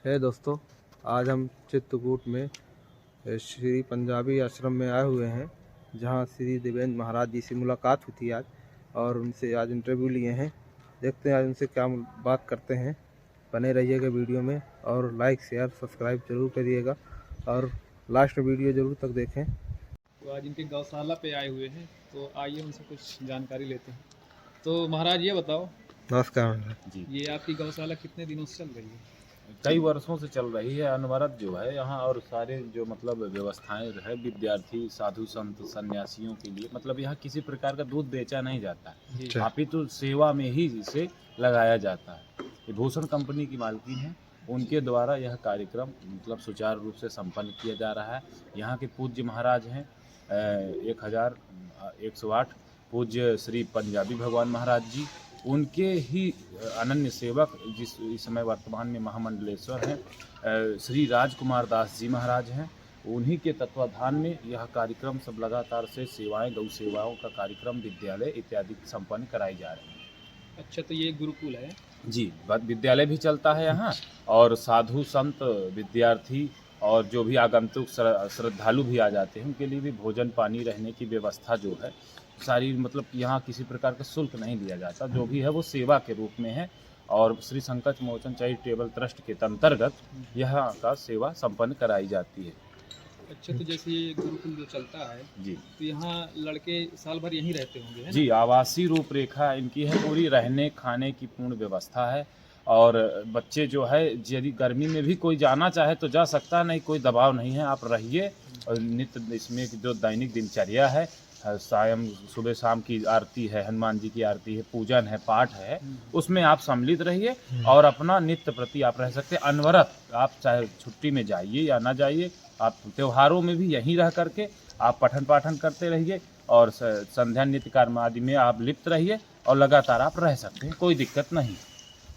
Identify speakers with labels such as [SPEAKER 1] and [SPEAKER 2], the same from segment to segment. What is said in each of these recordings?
[SPEAKER 1] है दोस्तों, आज हम चित्रकूट में श्री पंजाबी आश्रम में आए हुए हैं, जहां श्री देवेंद्र महाराज जी से मुलाकात हुई थी आज, और उनसे आज इंटरव्यू लिए हैं। देखते हैं आज उनसे क्या बात करते हैं। बने रहिएगा वीडियो में और लाइक शेयर सब्सक्राइब जरूर करिएगा और लास्ट वीडियो जरूर तक देखें।
[SPEAKER 2] तो आज इनके गौशाला पे आए हुए हैं, तो आइए उनसे कुछ जानकारी लेते हैं। तो महाराज ये बताओ,
[SPEAKER 1] नमस्कार
[SPEAKER 3] जी,
[SPEAKER 2] ये आपकी गौशाला कितने दिनों से चल रही है?
[SPEAKER 3] कई वर्षों से चल रही है अनवरत जो है यहाँ, और सारे जो मतलब व्यवस्थाएं है विद्यार्थी साधु संत सन्यासियों के लिए, मतलब यहाँ किसी प्रकार का दूध बेचा नहीं जाता है, अपितु सेवा में ही इसे लगाया जाता है। ये भूषण कंपनी की मालकिन है, उनके द्वारा यह कार्यक्रम मतलब सुचारू रूप से संपन्न किया जा रहा है। यहाँ के पूज्य महाराज हैं 1108 पूज्य श्री पंजाबी भगवान महाराज जी, उनके ही अनन्य सेवक जिस इस समय वर्तमान में महामंडलेश्वर हैं श्री राजकुमार दास जी महाराज हैं, उन्हीं के तत्वाधान में यह कार्यक्रम सब लगातार से सेवाएं गौ सेवाओं का कार्यक्रम विद्यालय इत्यादि संपन्न कराई जा रही है।
[SPEAKER 2] अच्छा, तो ये गुरुकुल है?
[SPEAKER 3] जी, विद्यालय भी चलता है यहाँ, और साधु संत विद्यार्थी और जो भी आगंतुक श्रद्धालु भी आ जाते हैं उनके लिए भी भोजन पानी रहने की व्यवस्था जो है सारी, मतलब यहाँ किसी प्रकार का शुल्क नहीं लिया जाता, जो भी है वो सेवा के रूप में है। और श्री संकट मोचन चैरिटेबल ट्रस्ट के अंतर्गत यहाँ का सेवा संपन्न कराई जाती है।
[SPEAKER 2] अच्छा, तो जैसे ये गुरुकुल जो चलता है
[SPEAKER 3] जी,
[SPEAKER 2] तो यहाँ लड़के साल भर यहीं रहते होंगे, है
[SPEAKER 3] जी, आवासीय रूपरेखा इनकी है, पूरी रहने खाने की पूर्ण व्यवस्था है। और बच्चे जो है यदि गर्मी में भी कोई जाना चाहे तो जा सकता है, नहीं कोई दबाव नहीं है, आप रहिए। और नित्य इसमें जो दैनिक दिनचर्या है, सायं सुबह शाम की आरती है, हनुमान जी की आरती है, पूजन है, पाठ है, उसमें आप सम्मिलित रहिए और अपना नित्य प्रति आप रह सकते हैं अनवरत। आप चाहे छुट्टी में जाइए या ना जाइए, आप त्योहारों में भी यहीं रह करके आप पठन पाठन करते रहिए और संध्या नित्य कर्म आदि में आप लिप्त रहिए और लगातार आप रह सकते हैं, कोई दिक्कत नहीं।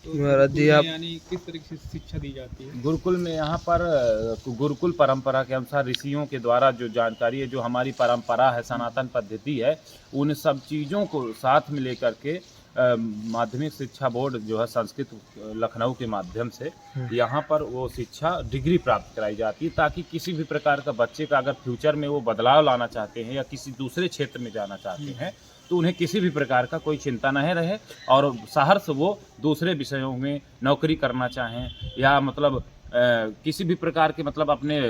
[SPEAKER 2] तो महाराज जी आप यानी किस तरीके से शिक्षा दी जाती है
[SPEAKER 3] गुरुकुल में? यहाँ पर गुरुकुल परंपरा के अनुसार ऋषियों के द्वारा जो जानकारी है, जो हमारी परंपरा है, सनातन पद्धति है, उन सब चीज़ों को साथ में लेकर के माध्यमिक शिक्षा बोर्ड जो है संस्कृत लखनऊ के माध्यम से यहाँ पर वो शिक्षा डिग्री प्राप्त कराई जाती है, ताकि किसी भी प्रकार का बच्चे का अगर फ्यूचर में वो बदलाव लाना चाहते हैं या किसी दूसरे क्षेत्र में जाना चाहते हैं तो उन्हें किसी भी प्रकार का कोई चिंता नहीं रहे, और सहर्ष वो दूसरे विषयों में नौकरी करना चाहें या मतलब किसी भी प्रकार के मतलब अपने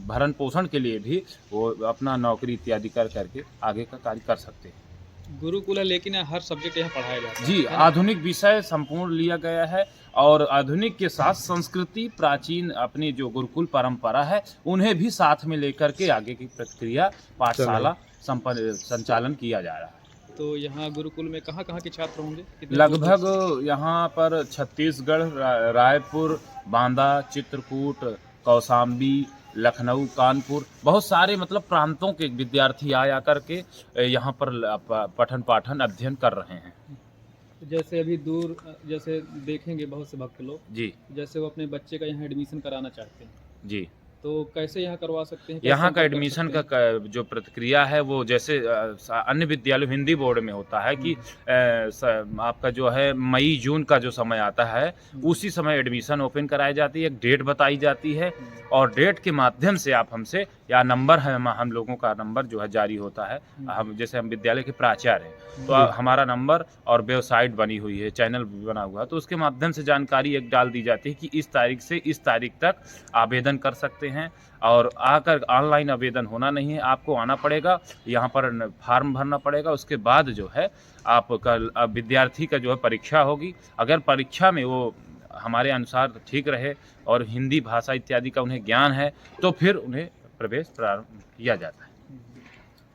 [SPEAKER 3] भरण पोषण के लिए भी वो अपना नौकरी इत्यादि कर करके आगे का कार्य कर सकते हैं।
[SPEAKER 2] गुरुकुल है लेकिन हर सब्जेक्ट यहाँ पढ़ाया जाता है?
[SPEAKER 3] जी, आधुनिक विषय संपूर्ण लिया गया है, और आधुनिक के साथ संस्कृति प्राचीन अपनी जो गुरुकुल परंपरा है उन्हें भी साथ में लेकर के आगे की प्रक्रिया पाठशाला संचालन किया जा रहा है।
[SPEAKER 2] तो यहाँ गुरुकुल में कहाँ कहाँ के छात्र होंगे?
[SPEAKER 3] लगभग यहाँ पर छत्तीसगढ़, रायपुर, बांदा, चित्रकूट, कौशाम्बी, लखनऊ, कानपुर, बहुत सारे मतलब प्रांतों के विद्यार्थी आया करके यहाँ पर पठन पाठन अध्ययन कर रहे हैं।
[SPEAKER 2] जैसे अभी दूर जैसे देखेंगे बहुत से भक्त लोग,
[SPEAKER 3] जी,
[SPEAKER 2] जैसे वो अपने बच्चे का यहाँ एडमिशन कराना चाहते हैं,
[SPEAKER 3] जी,
[SPEAKER 2] तो कैसे यहाँ करवा सकते हैं?
[SPEAKER 3] यहाँ का एडमिशन का जो प्रक्रिया है वो जैसे अन्य विद्यालय हिंदी बोर्ड में होता है कि आपका जो है मई जून का जो समय आता है उसी समय एडमिशन ओपन कराई जाती है, एक डेट बताई जाती है, और डेट के माध्यम से आप हमसे, या नंबर है हम लोगों का नंबर जो है जारी होता है, हम जैसे हम विद्यालय के प्राचार्य हैं तो हमारा नंबर और वेबसाइट बनी हुई है, चैनल भी बना हुआ है, तो उसके माध्यम से जानकारी एक डाल दी जाती है कि इस तारीख से इस तारीख तक आवेदन कर सकते हैं। और आकर ऑनलाइन आवेदन होना नहीं है, आपको आना पड़ेगा, यहाँ पर फार्म भरना पड़ेगा, उसके बाद जो है आपका विद्यार्थी का जो है परीक्षा होगी। अगर परीक्षा में वो हमारे अनुसार ठीक रहे और हिंदी भाषा इत्यादि का उन्हें ज्ञान है तो फिर उन्हें प्रवेश प्रारंभ किया जाता है।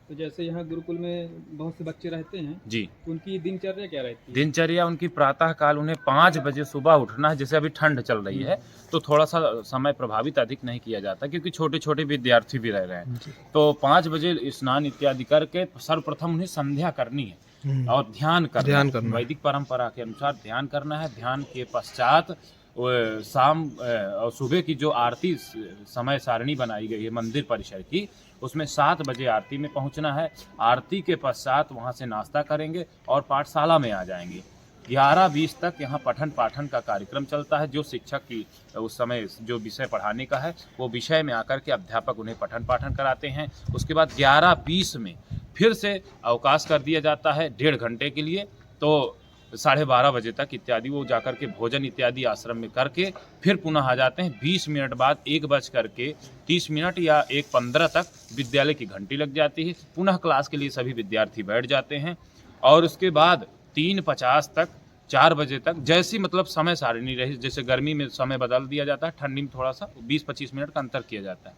[SPEAKER 2] तो जैसे यहाँ गुरुकुल में बहुत से बच्चे रहते हैं
[SPEAKER 3] जी,
[SPEAKER 2] उनकी दिनचर्या क्या रहती है?
[SPEAKER 3] दिनचर्या उनकी प्रातः काल उन्हें 5 बजे सुबह उठना है। जैसे अभी ठंड चल रही है तो थोड़ा सा समय प्रभावित अधिक नहीं किया जाता, क्योंकि छोटे छोटे विद्यार्थी भी रह रहे हैं, तो 5 बजे स्नान इत्यादि करके सर्वप्रथम उन्हें संध्या करनी है और ध्यान करना। वैदिक परंपरा के अनुसार ध्यान करना है। ध्यान के पश्चात शाम और सुबह की जो आरती समय सारणी बनाई गई है मंदिर परिसर की, उसमें 7 बजे आरती में पहुंचना है। आरती के पश्चात वहां से नाश्ता करेंगे और पाठशाला में आ जाएंगे। 11:20 तक यहाँ पठन पाठन का कार्यक्रम चलता है। जो शिक्षक की उस समय जो विषय पढ़ाने का है वो विषय में आकर के अध्यापक उन्हें पठन पाठन कराते हैं। उसके बाद 11:20 में फिर से अवकाश कर दिया जाता है 1.5 घंटे के लिए। तो 12:30 बजे तक इत्यादि वो जाकर के भोजन इत्यादि आश्रम में करके फिर पुनः आ जाते हैं। 20 मिनट बाद 1:30 या 1:15 तक विद्यालय की घंटी लग जाती है। पुनः क्लास के लिए सभी विद्यार्थी बैठ जाते हैं और उसके बाद 3:50 तक 4 बजे तक जैसी मतलब समय सारणी रही, जैसे गर्मी में समय बदल दिया जाता है, ठंडी में थोड़ा सा 20-25 मिनट का अंतर किया जाता है।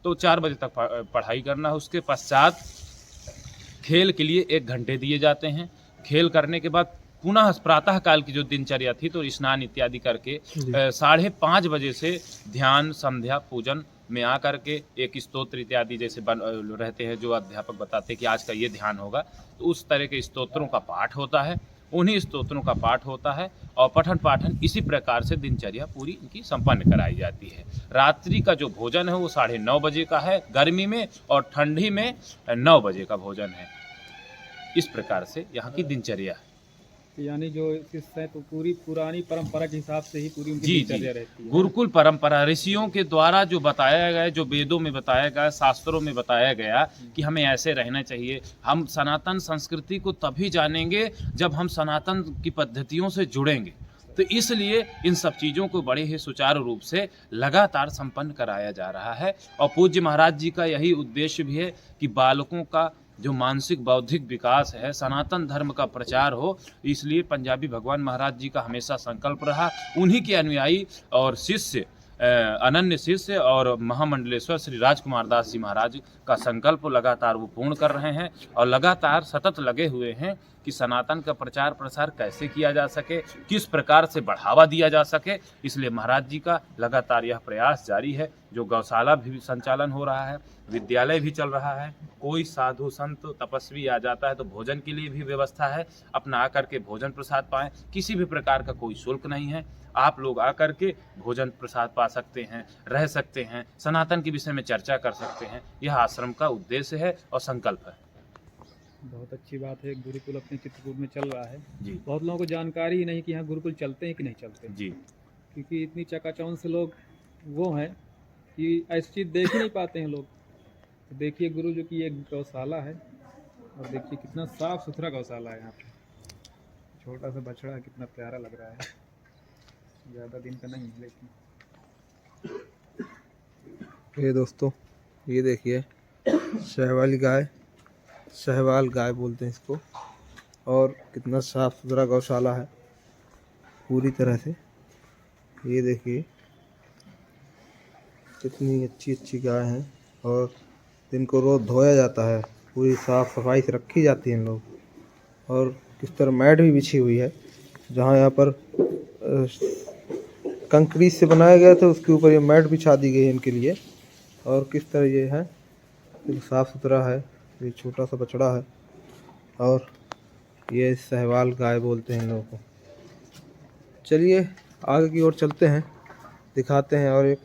[SPEAKER 3] तो 4 बजे तक पढ़ाई करना है। उसके पश्चात खेल के लिए 1 घंटे दिए जाते हैं। खेल करने के बाद पुनः प्रातः काल की जो दिनचर्या थी तो स्नान इत्यादि करके 5:30 बजे से ध्यान संध्या पूजन में आकर के एक स्तोत्र इत्यादि जैसे रहते हैं, जो अध्यापक बताते हैं कि आज का ये ध्यान होगा, तो उस तरह के स्तोत्रों का पाठ होता है। उन्हीं स्तोत्रों का पाठ होता है और पठन पाठन इसी प्रकार से दिनचर्या पूरी इनकी संपन्न कराई जाती है। रात्रि का जो भोजन है वो 9:30 बजे का है गर्मी में, और ठंडी में 9 बजे का भोजन है। इस प्रकार से यहाँ की दिनचर्या है।
[SPEAKER 2] यानी जो शिष्य है तो पूरी पुरानी परंपरा के हिसाब से ही पूरी उनकी
[SPEAKER 3] जी
[SPEAKER 2] दिनचर्या रहती है।
[SPEAKER 3] गुरुकुल परंपरा ऋषियों के द्वारा जो बताया गया, जो वेदों में बताया गया, शास्त्रों में बताया गया कि हमें ऐसे रहना चाहिए। हम सनातन संस्कृति को तभी जानेंगे जब हम सनातन की पद्धतियों से जुड़ेंगे। तो इसलिए इन सब चीज़ों को बड़े ही सुचारू रूप से लगातार संपन्न कराया जा रहा है। और पूज्य महाराज जी का यही उद्देश्य भी है कि बालकों का जो मानसिक बौद्धिक विकास है, सनातन धर्म का प्रचार हो। इसलिए पंजाबी भगवान महाराज जी का हमेशा संकल्प रहा। उन्हीं के अनुयायी और शिष्य, अनन्य शिष्य और महामंडलेश्वर श्री राजकुमार दास जी महाराज का संकल्प लगातार वो पूर्ण कर रहे हैं और लगातार सतत लगे हुए हैं कि सनातन का प्रचार प्रसार कैसे किया जा सके, किस प्रकार से बढ़ावा दिया जा सके। इसलिए महाराज जी का लगातार यह प्रयास जारी है। जो गौशाला भी संचालन हो रहा है, विद्यालय भी चल रहा है। कोई साधु संत तपस्वी आ जाता है तो भोजन के लिए भी व्यवस्था है, अपना आकर के भोजन प्रसाद पाएं। किसी भी प्रकार का कोई शुल्क नहीं है, आप लोग आकर के भोजन प्रसाद पा सकते हैं, रह सकते हैं, सनातन के विषय में चर्चा कर सकते हैं। यह आश्रम का उद्देश्य है और संकल्प है।
[SPEAKER 2] बहुत अच्छी बात है, गुरुकुल अपने चित्रकूट में चल रहा है
[SPEAKER 3] जी
[SPEAKER 2] बहुत लोगों को जानकारी ही नहीं कि यहाँ गुरुकुल चलते हैं कि नहीं चलते,
[SPEAKER 3] जी
[SPEAKER 2] क्योंकि इतनी चकाचौंध से लोग वो हैं कि ऐसी चीज़ देख ही नहीं पाते हैं लोग। तो देखिए गुरु जो की एक गौशाला है, और देखिए कितना साफ सुथरा गौशाला है। यहाँ पे छोटा सा बछड़ा है, कितना प्यारा लग रहा है। ज़्यादा दिन का नहीं है लेकिन।
[SPEAKER 1] ये दोस्तों, ये देखिए शहवाल गाय बोलते हैं इसको, और कितना साफ सुथरा गौशाला है पूरी तरह से। ये देखिए कितनी अच्छी गाय हैं, और इनको रोज़ धोया जाता है, पूरी साफ सफाई से रखी जाती है इन लोग। और किस तरह मैट भी बिछी हुई है, जहाँ यहाँ पर कंक्रीट से बनाया गया था उसके ऊपर ये मैट बिछा दी गई है इनके लिए। और किस तरह ये है, साफ़ सुथरा है। ये छोटा सा बछड़ा है, और ये सहवाल गाय बोलते हैं इन लोगों को। चलिए आगे की ओर चलते हैं, दिखाते हैं और एक